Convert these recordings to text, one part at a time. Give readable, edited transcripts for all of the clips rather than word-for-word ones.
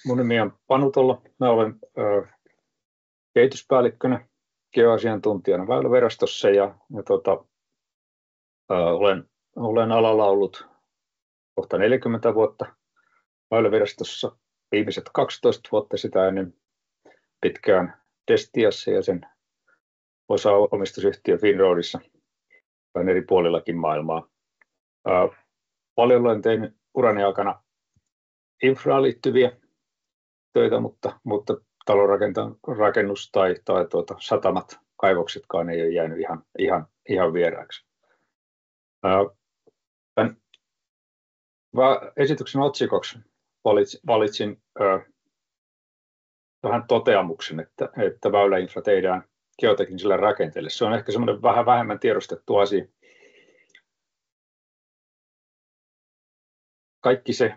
Mun nimi on Panu Tolla. Mä olen kehityspäällikkönä, geoasiantuntijana Väylävirastossa ja olen alalla ollut kohta 40 vuotta Väylävirastossa, viimeiset 12 vuotta sitä ennen pitkään Destiassa ja sen osaomistusyhtiö Finroadissa vähän eri puolillakin maailmaa. Paljon olen tehnyt urani aikana infraan liittyviä töitä, mutta talonrakennus tai satamat, kaivoksetkaan ei ole jäänyt ihan vieraaksi. Tämän esityksen otsikoksi valitsin vähän toteamuksen, että väyläinfra tehdään geoteknisille rakenteille. Se on ehkä semmoinen vähän vähemmän tiedostettu asia. Kaikki se,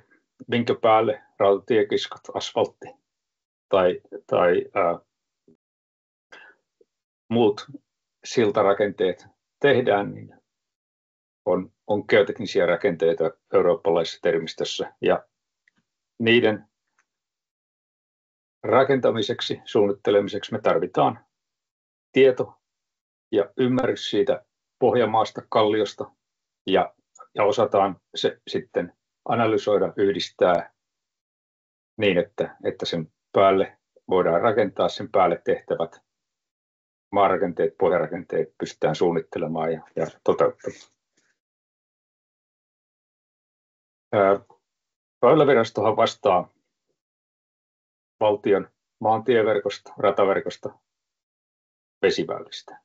minkä päälle rautatiekiskat, asfaltti tai muut siltarakenteet tehdään, niin on geoteknisiä rakenteita eurooppalaisessa termistössä, ja niiden rakentamiseksi, suunnittelemiseksi me tarvitaan tieto ja ymmärrys siitä pohjamaasta, kalliosta, ja osataan se sitten analysoida, yhdistää niin, että sen päälle voidaan rakentaa, sen päälle tehtävät maarakenteet, pohjarakenteet pystytään suunnittelemaan ja toteuttamaan. Väylävirastohan vastaa valtion maantieverkosta, rataverkosta, vesiväylistä.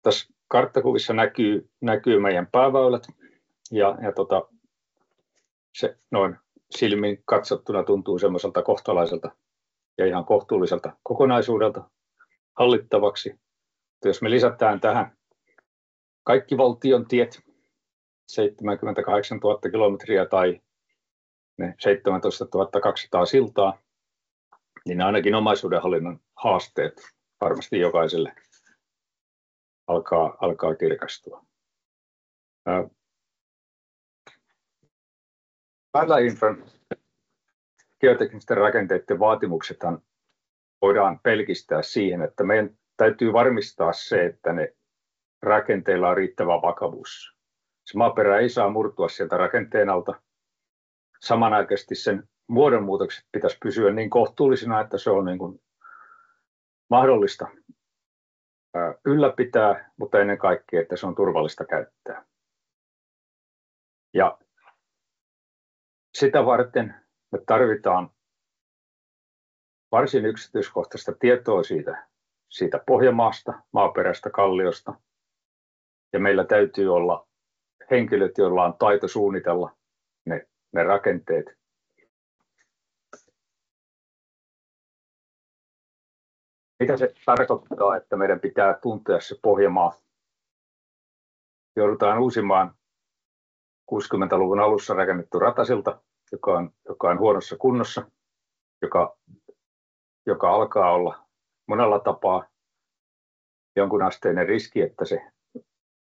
Tässä karttakuvissa näkyy meidän pääväylät ja se noin silmin katsottuna tuntuu semmoiselta kohtalaiselta ja ihan kohtuulliselta kokonaisuudelta hallittavaksi. Jos me lisätään tähän kaikki valtion tiet, 78 000 kilometriä tai ne 17 200 siltaa, niin ainakin omaisuudenhallinnan haasteet varmasti jokaiselle alkaa kirkastua. Väyläinfran geoteknisten rakenteiden vaatimuksethan voidaan pelkistää siihen, että meidän täytyy varmistaa se, että ne rakenteilla on riittävä vakavuus. Se maaperä ei saa murtua sieltä rakenteen alta. Samanaikaisesti sen muodonmuutokset pitäisi pysyä niin kohtuullisina, että se on niin kuin mahdollista ylläpitää, mutta ennen kaikkea, että se on turvallista käyttää. Ja sitä varten me tarvitaan varsin yksityiskohtaista tietoa siitä pohjamaasta, maaperästä, kalliosta. Ja meillä täytyy olla henkilöt, joilla on taito suunnitella ne rakenteet. Mitä se tarkoittaa, että meidän pitää tuntea se pohjamaa? Joudutaan uusimaan 60-luvun alussa rakennettu ratasilta, joka on huonossa kunnossa, joka alkaa olla monella tapaa jonkunasteinen riski, että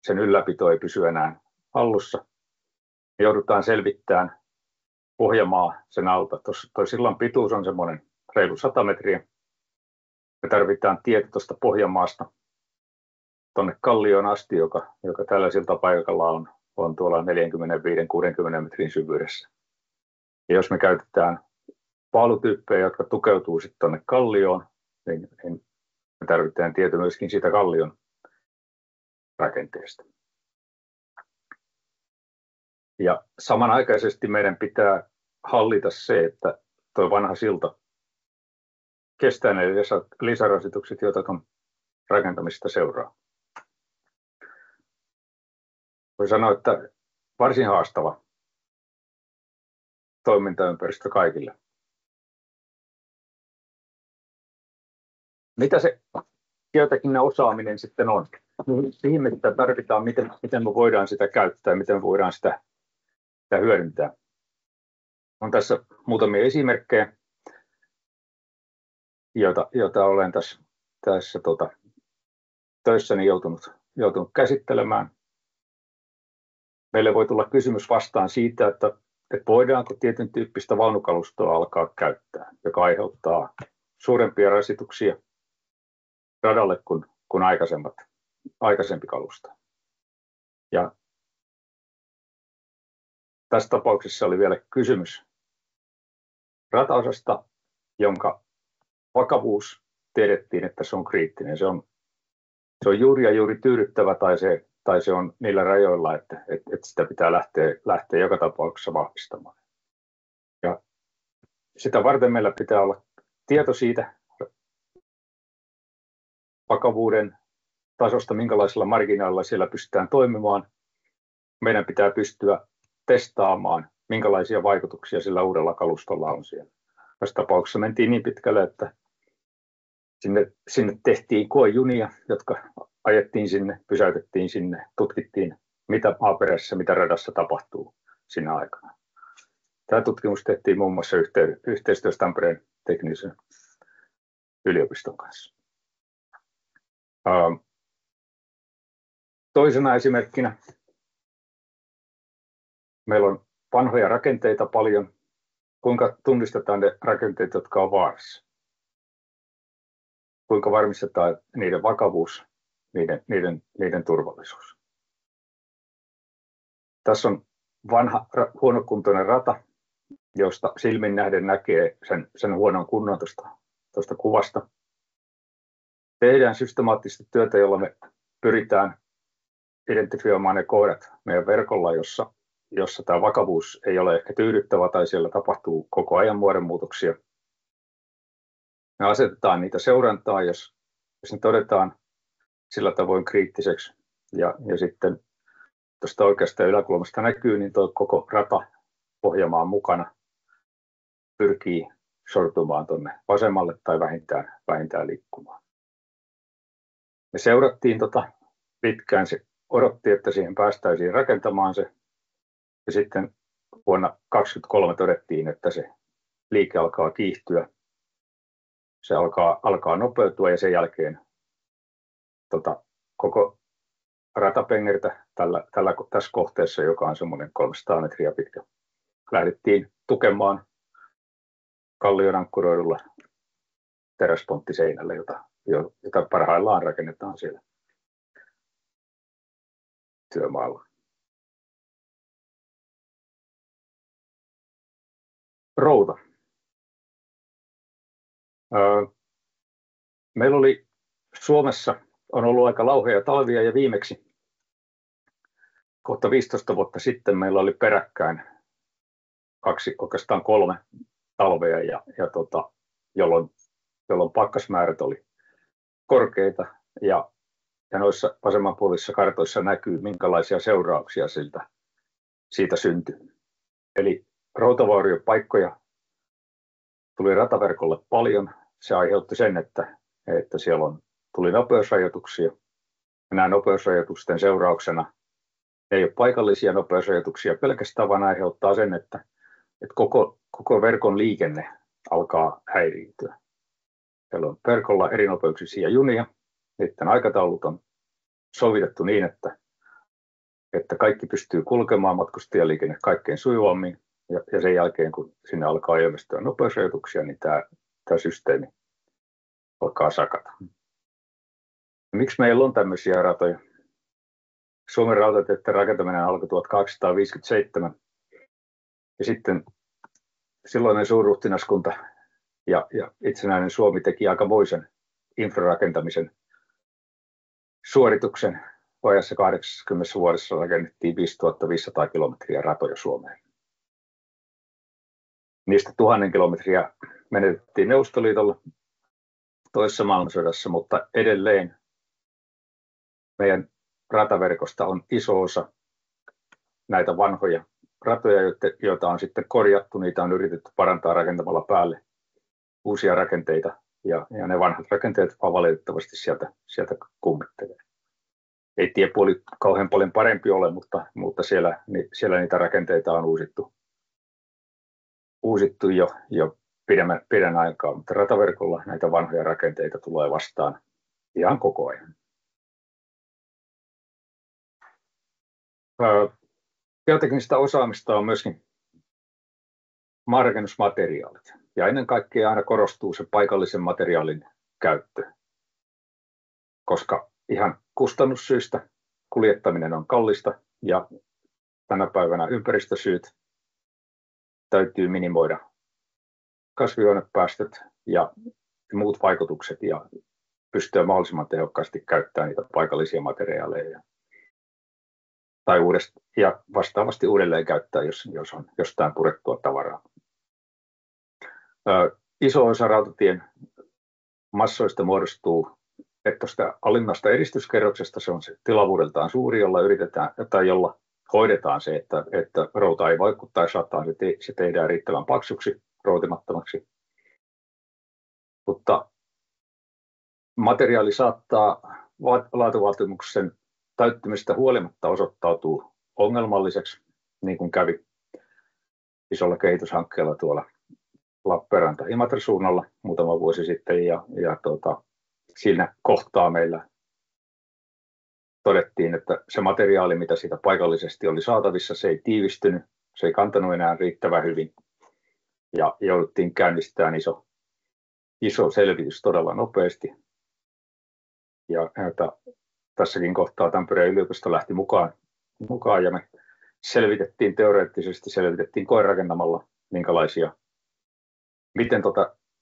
sen ylläpito ei pysy enää hallussa. Me joudutaan selvittämään pohjamaa sen alta. Tuo sillan pituus on semmoinen reilu 100 metriä. Me tarvitaan tieto tuosta pohjamaasta tuonne kallioon asti, joka tällä siltapaikalla on tuolla 45-60 metrin syvyydessä. Ja jos me käytetään paalutyyppejä, jotka tukeutuu sitten tuonne kallioon, niin me tarvitaan tieto myöskin siitä kallion rakenteesta. Ja samanaikaisesti meidän pitää hallita se, että tuo vanha silta kestää ne lisärasitukset, joita tuon rakentamista seuraa. Voi sanoa, että varsin haastava toimintaympäristö kaikille. Mitä se geotekninen osaaminen sitten on? Siihen me sitä tarvitaan, miten me voidaan sitä käyttää, miten me voidaan sitä hyödyntää. On tässä muutamia esimerkkejä, joita olen tässä töissäni joutunut käsittelemään. Meille voi tulla kysymys vastaan siitä, että voidaanko tietyn tyyppistä vaunukalustoa alkaa käyttää, joka aiheuttaa suurempia rasituksia radalle kuin aikaisempi kalusto. Ja tässä tapauksessa oli vielä kysymys rataosasta, jonka vakavuus tiedettiin, että se on kriittinen. Se on juuri ja juuri tyydyttävä tai se on niillä rajoilla, että sitä pitää lähteä joka tapauksessa vahvistamaan. Ja sitä varten meillä pitää olla tieto siitä vakavuuden tasosta, minkälaisella marginaalilla siellä pystytään toimimaan. Meidän pitää pystyä testaamaan, minkälaisia vaikutuksia sillä uudella kalustolla on siellä. Tässä tapauksessa mentiin niin pitkälle, että sinne tehtiin koejunia, jotka ajettiin sinne, pysäytettiin sinne, tutkittiin, mitä maaperässä, mitä radassa tapahtuu siinä aikana. Tämä tutkimus tehtiin muun muassa yhteistyössä Tampereen teknillisen yliopiston kanssa. Toisena esimerkkinä meillä on vanhoja rakenteita paljon. Kuinka tunnistetaan ne rakenteet, jotka on vaarassa? Kuinka varmistetaan niiden vakavuus, niiden turvallisuus? Tässä on vanha huonokuntoinen rata, josta silmin nähden näkee sen huonon kunnon tuosta kuvasta. Tehdään systemaattista työtä, jolla me pyritään identifioimaan ne kohdat meidän verkolla, jossa tämä vakavuus ei ole ehkä tyydyttävä tai siellä tapahtuu koko ajan muodonmuutoksia. Me asetetaan niitä seurantaa, jos ne todetaan sillä tavoin kriittiseksi. Ja sitten tuosta oikeasta yläkulmasta näkyy, niin tuo koko rata Pohjanmaan mukana pyrkii sortumaan tuonne vasemmalle tai vähintään liikkumaan. Me seurattiin pitkään, se odotti, että siihen päästäisiin rakentamaan se. Ja sitten vuonna 2023 todettiin, että se liike alkaa kiihtyä. Se alkaa nopeutua ja sen jälkeen koko ratapengertä tässä kohteessa, joka on semmoinen 300 metriä pitkä, lähdettiin tukemaan kallion ankkuroidulla teräsponttiseinällä, jota parhaillaan rakennetaan siellä työmaalla. Routa. Meillä oli Suomessa on ollut aika lauheita talvia ja viimeksi kohta 15 vuotta sitten meillä oli peräkkäin oikeastaan 3 talvea, jolloin pakkasmäärät oli korkeita ja noissa vasemmanpuolisissa kartoissa näkyy, minkälaisia seurauksia siitä syntyi. Eli routavauriopaikkoja tuli rataverkolle paljon. Se aiheutti sen, että siellä tuli nopeusrajoituksia. Nämä nopeusrajoitusten seurauksena ei ole paikallisia nopeusrajoituksia pelkästään, vaan aiheuttaa sen, että koko verkon liikenne alkaa häiriintyä. Siellä on verkolla erinopeuksisia junia. Niiden aikataulut on sovitettu niin, että kaikki pystyy kulkemaan matkustajaliikenne kaikkein sujuvammin. Ja sen jälkeen, kun sinne alkaa ilmestyä nopeusrajoituksia, niin tämä systeemi alkaa sakata. Miksi meillä on tämmöisiä ratoja? Suomen rautateiden rakentaminen alkoi 1857 ja sitten silloinen suurruhtinaskunta ja itsenäinen Suomi teki aikamoisen infrarakentamisen suorituksen. Vajassa 80 vuodessa rakennettiin 5500 kilometriä ratoja Suomeen. Niistä 1000 kilometriä menetettiin Neuvostoliitolla toisessa maailmansodassa, mutta edelleen meidän rataverkosta on iso osa näitä vanhoja ratoja, joita on sitten korjattu. Niitä on yritetty parantaa rakentamalla päälle uusia rakenteita ja ne vanhat rakenteet vaan valitettavasti sieltä kummittelee. Ei tiepuoli kauhean paljon parempi ole, mutta siellä niitä rakenteita on uusittu jo pidemmän aikaa, mutta rataverkolla näitä vanhoja rakenteita tulee vastaan ihan koko ajan. Geoteknistä osaamista on myöskin maanrakennusmateriaalit. Ja ennen kaikkea aina korostuu se paikallisen materiaalin käyttö, koska ihan kustannussyistä kuljettaminen on kallista ja tänä päivänä ympäristösyyt täytyy minimoida kasvihuonepäästöt ja muut vaikutukset ja pystyä mahdollisimman tehokkaasti käyttämään niitä paikallisia materiaaleja ja vastaavasti uudelleen käyttää, jos on jostain purettua tavaraa. Iso osa rautatien massoista muodostuu tuosta alimmasta eristyskerroksesta. Se on se tilavuudeltaan suuri, jolla hoidetaan se, että routa ei vaikuttaisi rataan. Se tehdään riittävän paksuksi, routimattomaksi. Mutta materiaali saattaa laatuvaatimuksen täyttymistä huolimatta osoittautuu ongelmalliseksi, niin kuin kävi isolla kehityshankkeella tuolla Lappeenranta-Imatra suunnalla muutama vuosi sitten. Ja siinä kohtaa meillä todettiin, että se materiaali, mitä siitä paikallisesti oli saatavissa, se ei tiivistynyt, se ei kantanut enää riittävän hyvin ja jouduttiin käynnistämään iso selvitys todella nopeasti. Ja tässäkin kohtaa Tampereen yliopisto lähti mukaan ja me teoreettisesti selvitettiin koerakentamalla, miten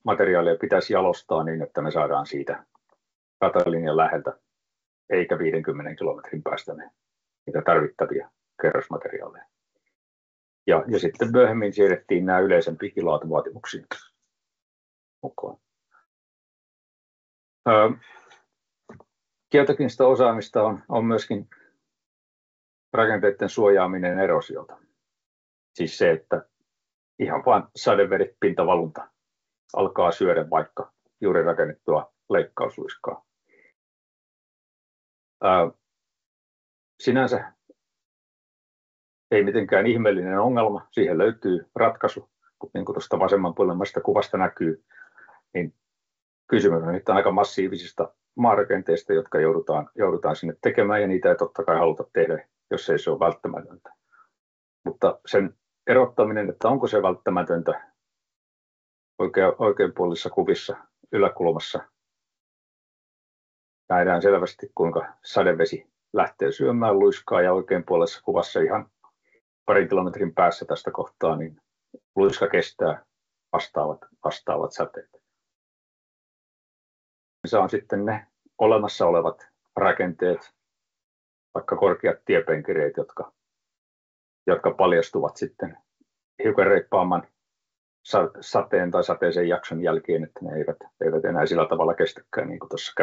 materiaalia pitäisi jalostaa niin, että me saadaan siitä ratalinjan läheltä eikä 50 kilometrin päästä niitä tarvittavia kerrosmateriaaleja. Ja sitten myöhemmin siirrettiin nämä yleisempiin laatuvaatimuksiin mukaan. Geoteknistä osaamista on myöskin rakenteiden suojaaminen erosiolta. Siis se, että ihan vain sadevedet pintavalunta alkaa syödä vaikka juuri rakennettua leikkausluiskaa. Sinänsä ei mitenkään ihmeellinen ongelma, siihen löytyy ratkaisu, mutta niin kuin tuosta vasemmanpuoleisesta kuvasta näkyy, niin kysymys on nyt aika massiivisista maarakenteista, jotka joudutaan sinne tekemään, ja niitä ei totta kai haluta tehdä, jos ei se ole välttämätöntä. Mutta sen erottaminen, että onko se välttämätöntä oikeanpuolisissa kuvissa yläkulmassa, nähdään selvästi, kuinka sadevesi lähtee syömään luiskaa, ja oikeanpuolisessa kuvassa ihan parin kilometrin päässä tästä kohtaa, niin luiska kestää vastaavat sateet. Se on sitten ne olemassa olevat rakenteet, vaikka korkeat tiepenkireet, jotka paljastuvat sitten hiukan reippaamman sateen tai sateisen jakson jälkeen, että ne eivät enää sillä tavalla kestäkään, niin kuin tuossa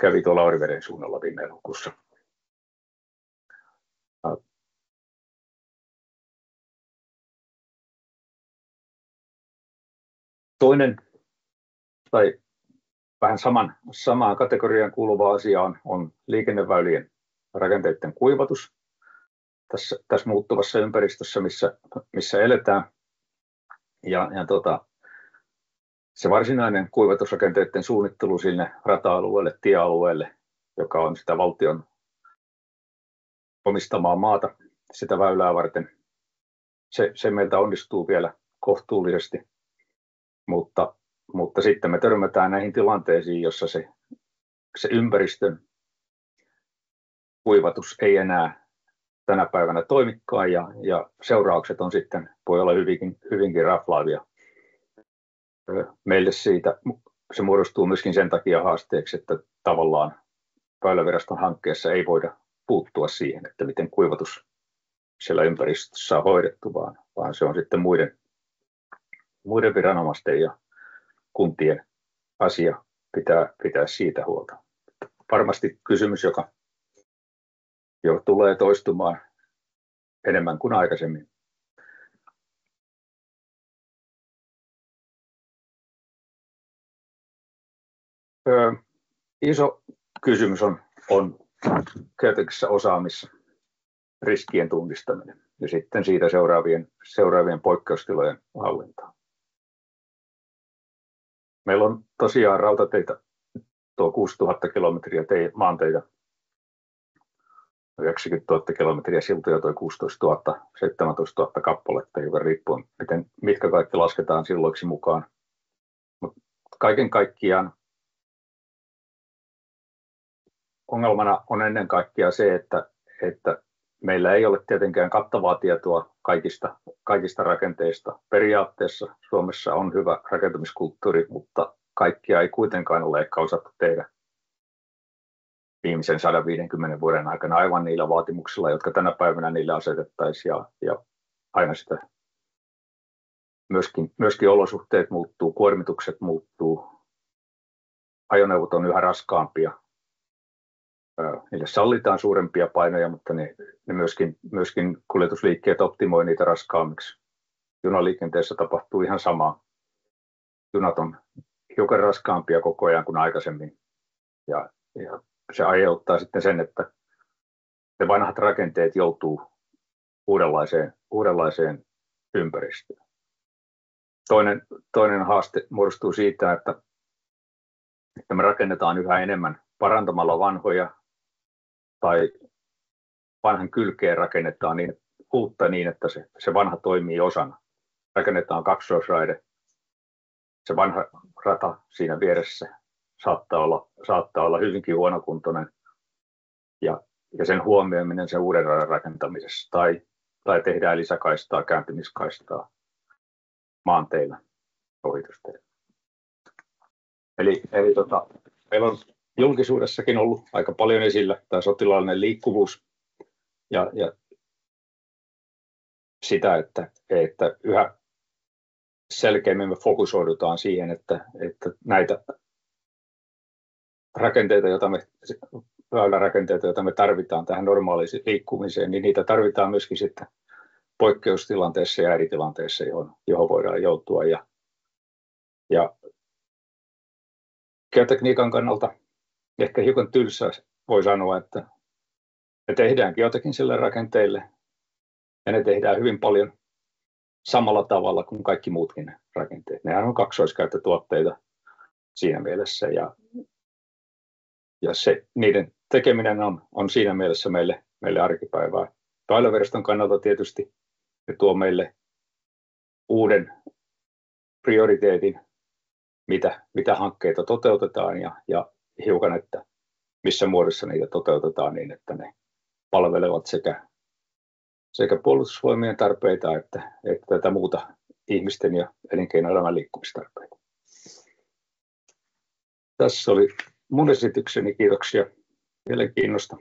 kävi tuolla Oriveden suunnalla viime elokuussa. Toinen tai vähän samaan kategoriaan kuuluva asia on liikenneväylien rakenteiden kuivatus tässä muuttuvassa ympäristössä, missä eletään. Se varsinainen kuivatusrakenteiden suunnittelu sinne rata-alueelle, tiealueelle, joka on sitä valtion omistamaa maata, sitä väylää varten, se meiltä onnistuu vielä kohtuullisesti, mutta sitten me törmätään näihin tilanteisiin, jossa se ympäristön kuivatus ei enää tänä päivänä toimikaan, ja seuraukset voi olla hyvinkin raflaavia. Meille siitä se muodostuu myöskin sen takia haasteeksi, että tavallaan Väyläviraston hankkeessa ei voida puuttua siihen, että miten kuivatus siellä ympäristössä on hoidettu, vaan se on sitten muiden viranomaisten ja kuntien asia pitää siitä huolta. Varmasti kysymys, joka tulee toistumaan enemmän kuin aikaisemmin. Iso kysymys on geoteknisessä osaamissa riskien tunnistaminen ja sitten siitä seuraavien poikkeustilojen hallinta. Meillä on tosiaan rautateitä, tuo 6000 kilometriä maanteitä 90 000 kilometriä siltoja, toi 16 000, 17 000 kappaletta, joka riippuu, mitkä kaikki lasketaan silloiksi mukaan. Mut kaiken kaikkiaan ongelmana on ennen kaikkea se, että meillä ei ole tietenkään kattavaa tietoa kaikista rakenteista. Periaatteessa Suomessa on hyvä rakentamiskulttuuri, mutta kaikkia ei kuitenkaan ole ehkä osattu tehdä viimeisen 150 vuoden aikana aivan niillä vaatimuksilla, jotka tänä päivänä niille asetettaisiin. Ja aina sitä myöskin olosuhteet muuttuu, kuormitukset muuttuu, ajoneuvot on yhä raskaampia. Niille sallitaan suurempia painoja, mutta ne myöskin kuljetusliikkeet optimoi niitä raskaammiksi. Junaliikenteessä tapahtuu ihan samaa. Junat on hiukan raskaampia koko ajan kuin aikaisemmin. Ja se aiheuttaa sitten sen, että ne vanhat rakenteet joutuu uudenlaiseen ympäristöön. Toinen haaste muodostuu siitä, että me rakennetaan yhä enemmän parantamalla vanhoja tai vanhan kylkeen rakennetaan uutta niin, että se vanha toimii osana. Rakennetaan kaksoisraide. Se vanha rata siinä vieressä saattaa olla hyvinkin huonokuntoinen ja sen huomioiminen sen uuden radan rakentamisessa tai tehdään lisäkaistaa, kääntymiskaistaa maanteillä, ohitusteillä. Eli meillä on julkisuudessakin ollut aika paljon esillä tämä sotilaallinen liikkuvuus ja sitä, että yhä selkeämmin me fokusoidutaan siihen, että näitä väylärakenteita, joita me tarvitaan tähän normaaliin liikkumiseen, niin niitä tarvitaan myöskin sitten poikkeustilanteessa ja ääritilanteessa, johon voidaan joutua. Ja geotekniikan kannalta ehkä hiukan tylsää voi sanoa, että me tehdään geoteknisille rakenteille ja ne tehdään hyvin paljon samalla tavalla kuin kaikki muutkin rakenteet. Nehän on kaksoiskäyttötuotteita siinä mielessä ja niiden tekeminen on siinä mielessä meille arkipäivää. Väyläviraston kannalta tietysti se tuo meille uuden prioriteetin, mitä hankkeita toteutetaan ja hiukan, että missä muodossa niitä toteutetaan niin, että ne palvelevat sekä puolustusvoimien tarpeita että tätä muuta ihmisten ja elinkeinoelämän liikkumistarpeita. Tässä oli mun esitykseni. Kiitoksia mielenkiinnosta.